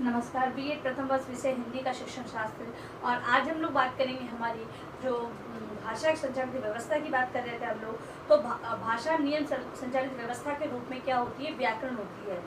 नमस्कार। बीएड प्रथम वर्ष विषय हिंदी का शिक्षण शास्त्र। और आज हम लोग बात करेंगे हमारी जो भाषा संचालित व्यवस्था की बात कर रहे थे हम लोग। तो भाषा नियम संचालित व्यवस्था के रूप में क्या होती है? व्याकरण होती है।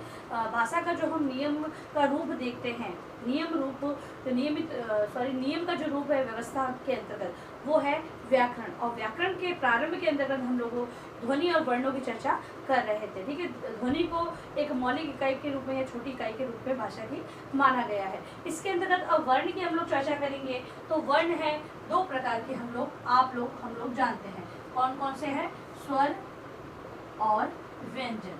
भाषा का जो हम नियम का रूप देखते हैं, नियम का जो रूप है व्यवस्था के अंतर्गत, वो है व्याकरण। और व्याकरण के प्रारंभ के अंतर्गत हम लोग ध्वनि और वर्णों की चर्चा कर रहे थे। ठीक है, ध्वनि को एक मौलिक इकाई के रूप में या छोटी इकाई के रूप में भाषा की माना गया है। इसके अंतर्गत अब वर्ण की हम लोग चर्चा करेंगे। तो वर्ण है दो प्रकार के, हम लोग जानते हैं। कौन कौन से हैं? स्वर और व्यंजन।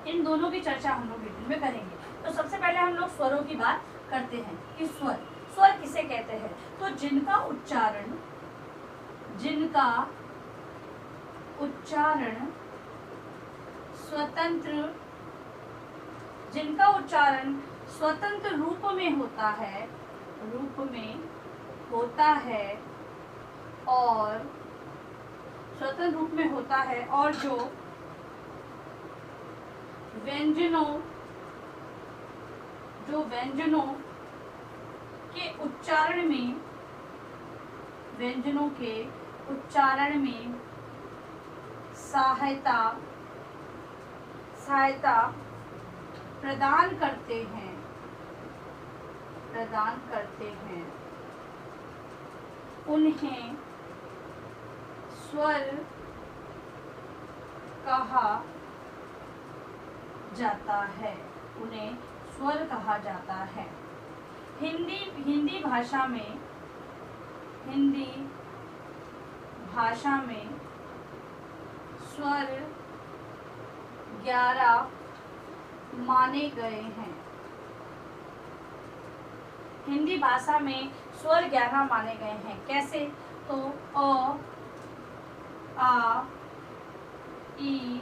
इन दोनों की चर्चा हम लोग डिटेल में करेंगे। तो सबसे पहले हम लोग स्वरों की बात करते हैं कि स्वर किसे कहते हैं। तो जिनका उच्चारण स्वतंत्र रूप में होता है और जो व्यंजनों के उच्चारण में सहायता प्रदान करते हैं उन्हें स्वर कहा जाता है। हिंदी भाषा में स्वर 11 माने गए हैं। हिंदी भाषा में स्वर 11 माने गए हैं। कैसे? तो अ, आ, ई,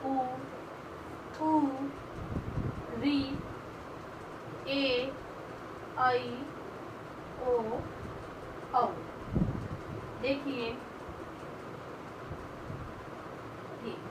उ, री, ए, ऐ, ओ, औ। देखिए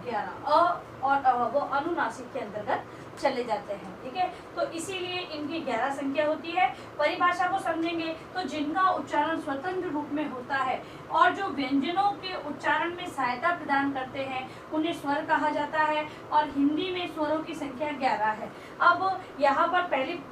11 अ और अ वो अनुनासिक के अंतर्गत चले जाते हैं। ठीक है, तो इसीलिए इनकी 11 संख्या होती है। परिभाषा को समझेंगे तो जिनका उच्चारण स्वतंत्र रूप में होता है और जो व्यंजनों के उच्चारण में सहायता प्रदान करते हैं उन्हें स्वर कहा जाता है। और हिंदी में स्वरों की संख्या 11 है। अब यहाँ पर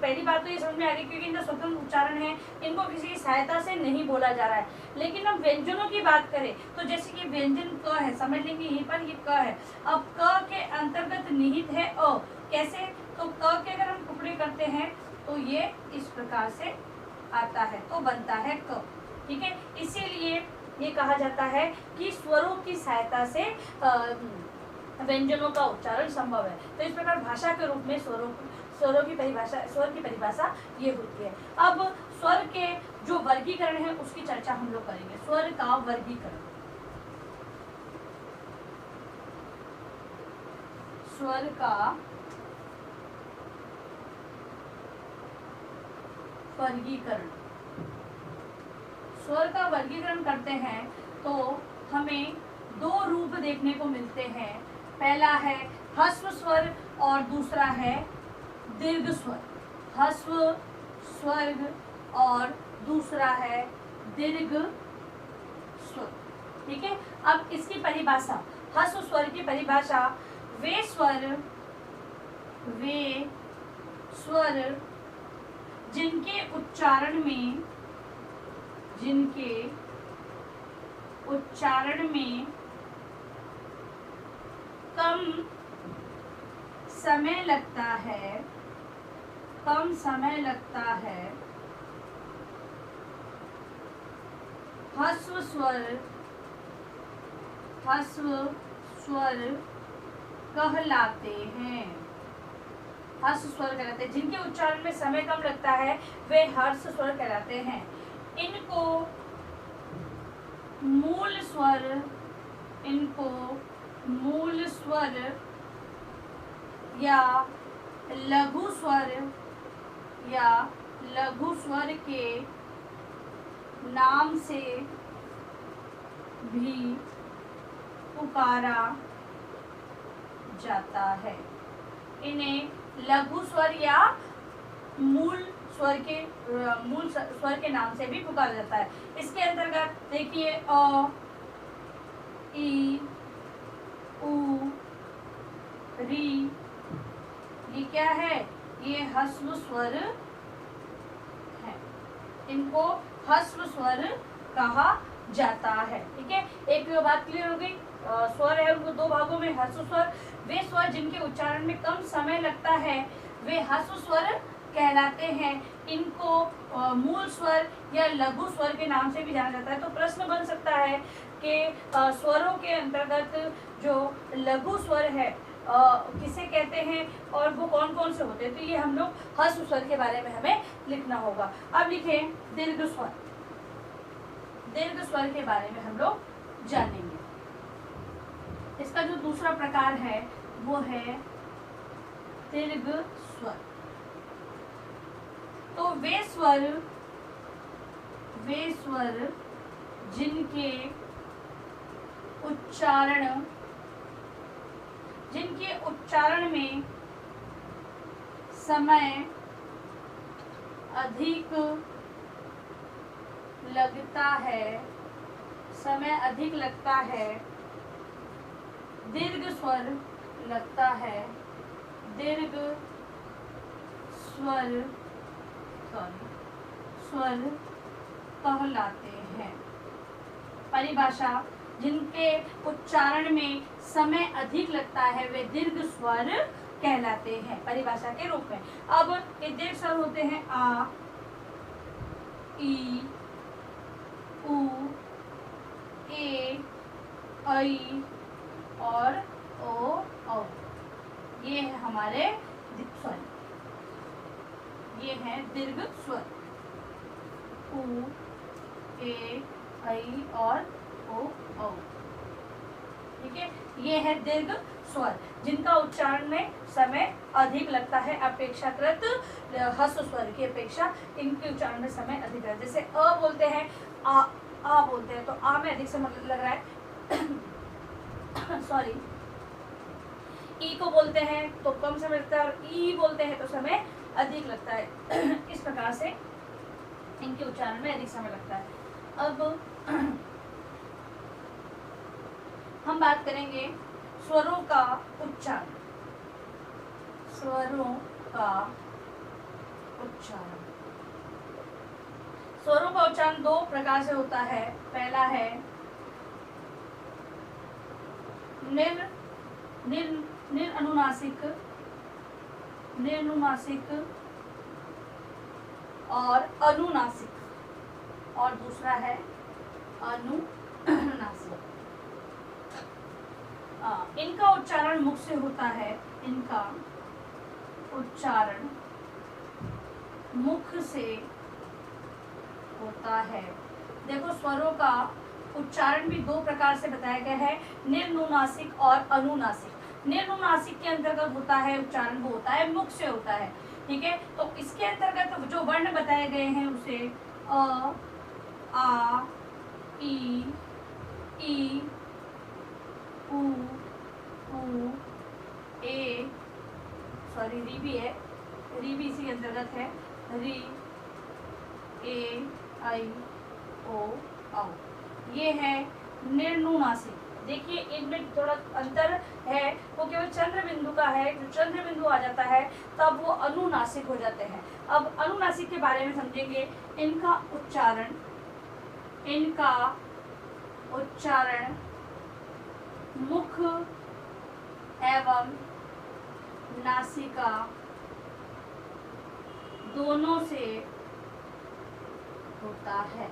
पहली बात तो ये समझ में आ गई, क्योंकि इनका स्वतंत्र उच्चारण है, इनको किसी की सहायता से नहीं बोला जा रहा है। लेकिन अब व्यंजनों की बात करें तो जैसे कि व्यंजन क है, समझ लेंगे यहीं पर ये क है। अब क के अंतर्गत निहित है अ। कैसे? तो क के अगर हम टुकड़े करते हैं तो ये इस प्रकार से आता है, तो बनता है क। ठीक है, इसीलिए ये कहा जाता है कि स्वरों की सहायता से व्यंजनों का उच्चारण संभव है। तो इस प्रकार भाषा के रूप में स्वर की परिभाषा ये होती है। अब स्वर के जो वर्गीकरण है उसकी चर्चा हम लोग करेंगे। स्वर का वर्गीकरण। स्वर का वर्गीकरण करते हैं तो हमें दो रूप देखने को मिलते हैं। पहला है ह्रस्व स्वर और दूसरा है दीर्घ स्वर। ह्रस्व स्वर और दूसरा है दीर्घ स्वर। ठीक है, अब इसकी परिभाषा, ह्रस्व स्वर की परिभाषा, वे स्वर जिनके उच्चारण में कम समय लगता है ह्रस्व स्वर कहलाते हैं। जिनके उच्चारण में समय कम लगता है वे ह्रस्व स्वर कहलाते हैं। इनको मूल स्वर या लघु स्वर के नाम से भी पुकारा जाता है। इन्हें लघु स्वर या मूल स्वर के नाम से भी पुकारा जाता है। इसके अंतर्गत देखिए अ, ई, उ, री, ये क्या है, ये ह्रस्व स्वर है, इनको ह्रस्व स्वर कहा जाता है। ठीक है, एक बात क्लियर हो गई। स्वर है उनको दो भागों में, ह्रस्व स्वर वे स्वर जिनके उच्चारण में कम समय लगता है वे ह्रस्व स्वर कहलाते हैं। इनको मूल स्वर या लघु स्वर के नाम से भी जाना जाता है। तो प्रश्न बन सकता है कि स्वरों के अंतर्गत जो लघु स्वर है किसे कहते हैं और वो कौन कौन से होते हैं। तो ये हम लोग ह्रस्व स्वर के बारे में हमें लिखना होगा। अब लिखें दीर्घ स्वर। दीर्घ स्वर के बारे में हम लोग जानेंगे। इसका जो दूसरा प्रकार है वो है दीर्घ स्वर। तो वे स्वर जिनके उच्चारण में समय अधिक लगता है, दीर्घ स्वर लगता है, दीर्घ स्वर कहलाते हैं। परिभाषा, जिनके उच्चारण में समय अधिक लगता है वे दीर्घ स्वर कहलाते हैं परिभाषा के रूप में। अब ये दीर्घ स्वर होते हैं आ, ई, उ, ए, ऐ और ओ, औ। ये है हमारे स्वर, ये है दीर्घ स्वर उ, ए, ऐ और ओ, औ। ठीक है, ये है दीर्घ स्वर जिनका उच्चारण में समय अधिक लगता है अपेक्षाकृत ह्रस्व स्वर की अपेक्षा इनके उच्चारण में समय अधिक है। जैसे अ बोलते हैं आ बोलते हैं तो आ में अधिक समय लग रहा है सॉरी। ई को बोलते हैं तो कम समय लगता है और ई बोलते हैं तो समय अधिक लगता है। इस प्रकार से इनके उच्चारण में अधिक समय लगता है। अब हम बात करेंगे स्वरों का उच्चारण। स्वरों का उच्चारण दो प्रकार से होता है। पहला है निर्नुनासिक और अनुनासिक, और दूसरा है अनुनासिक। इनका उच्चारण मुख से होता है, इनका उच्चारण मुख से होता है। देखो स्वरों का उच्चारण भी दो प्रकार से बताया गया है, निर्नुनासिक और अनुनासिक। निर्नुनासिक के अंतर्गत होता है उच्चारण वो होता है मुख से होता है। ठीक है, तो इसके अंतर्गत जो वर्ण बताए गए हैं उसे अ, आ, ई, उ, ए, सॉरी री भी है, री भी इसी के अंतर्गत है, री, ए, आई, ओ, औ। ये है निर्नुनासिक। देखिए इनमें थोड़ा अंतर है, वो केवल चंद्र बिंदु का है। जो चंद्र बिंदु आ जाता है तब वो अनुनासिक हो जाते हैं। अब अनुनासिक के बारे में समझेंगे। इनका उच्चारण मुख एवं नासिका दोनों से होता है,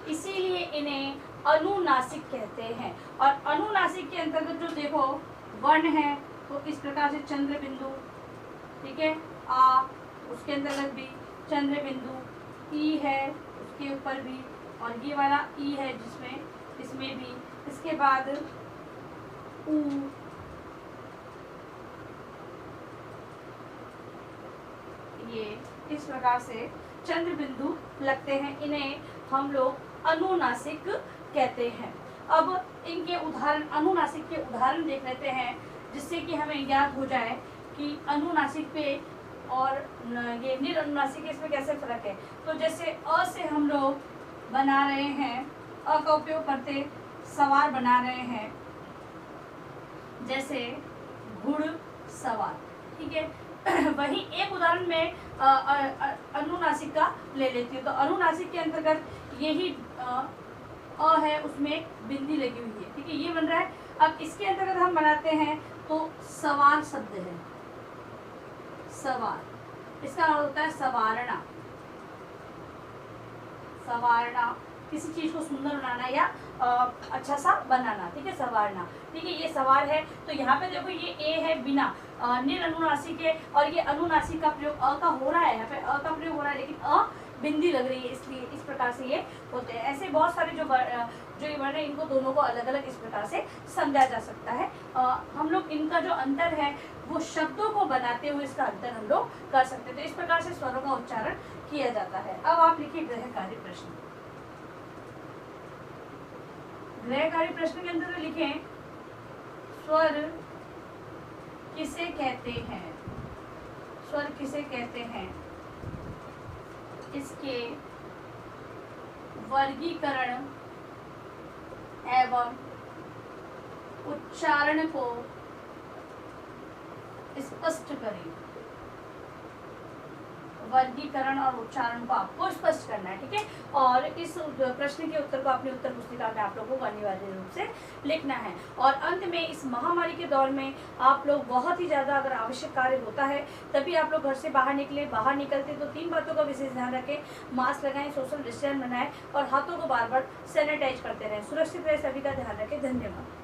इसीलिए इन्हें अनुनासिक कहते हैं। और अनुनासिक के अंतर्गत जो देखो वर्ण है तो इस प्रकार से चंद्र बिंदु, ठीक है, आ, उसके अंतर्गत भी चंद्र बिंदु, ई है उसके ऊपर भी, और ये वाला ई है जिसमें इसमें भी, इसके बाद ऊ, ये इस प्रकार से चंद्र बिंदु लगते हैं। इन्हें हम लोग अनुनासिक कहते हैं। अब इनके उदाहरण, अनुनासिक के उदाहरण देख लेते हैं। जिससे कि हमें ज्ञात हो जाए कि अनुनासिक पे और ये निरनुनासिक है, इसमें कैसे फर्क है। तो जैसे अ से हम लोग बना रहे हैं, अ का उपयोग करते सवार बना रहे हैं, जैसे घुड़सवार, ठीक है। वहीं एक उदाहरण में अनुनासिक का ले लेती हूँ। तो अनुनासिक के अंतर्गत यही अ है, उसमें बिंदी लगी हुई है, ठीक है, ये बन रहा है। अब इसके अंतर्गत हम बनाते हैं तो सवार शब्द है, सवार, इसका अर्थ होता है सवारना, सवारना, किसी चीज को सुंदर बनाना या अच्छा सा बनाना, ठीक है, सवारना, ठीक है, ये सवार है। तो यहाँ पे देखो ये ए है बिना निरनुनासिक है, और ये अनुनासिक का प्रयोग अ का हो रहा है, यहाँ पे अ का प्रयोग हो रहा है, लेकिन अ बिंदी लग रही है, इसलिए इस प्रकार से ये होते हैं। ऐसे बहुत सारे जो ये वर्ण है, इनको दोनों को अलग अलग इस प्रकार से समझा जा सकता है। हम लोग इनका जो अंतर है वो शब्दों को बनाते हुए इसका अंतर हम लोग कर सकते हैं। तो इस प्रकार से स्वरों का उच्चारण किया जाता है। अब आप लिखिए गृहकारी प्रश्न। गृहकारी प्रश्न के अंदर लिखें स्वर किसे कहते हैं, स्वर किसे कहते हैं, इसके वर्गीकरण एवं उच्चारण को स्पष्ट करें। वर्गीकरण और उच्चारण को आपको स्पष्ट करना है, ठीक है। और इस प्रश्न के उत्तर को अपनी उत्तर पुस्तिका में आप लोगों को अनिवार्य रूप से लिखना है। और अंत में इस महामारी के दौर में आप लोग बहुत ही ज़्यादा अगर आवश्यक कार्य होता है तभी आप लोग घर से बाहर निकले। बाहर निकलते तो 3 बातों का विशेष ध्यान रखें, मास्क लगाएं, सोशल डिस्टेंस बनाएं और हाथों को बार बार सैनिटाइज करते रहें। सुरक्षित रहे, सभी का ध्यान रखें। धन्यवाद।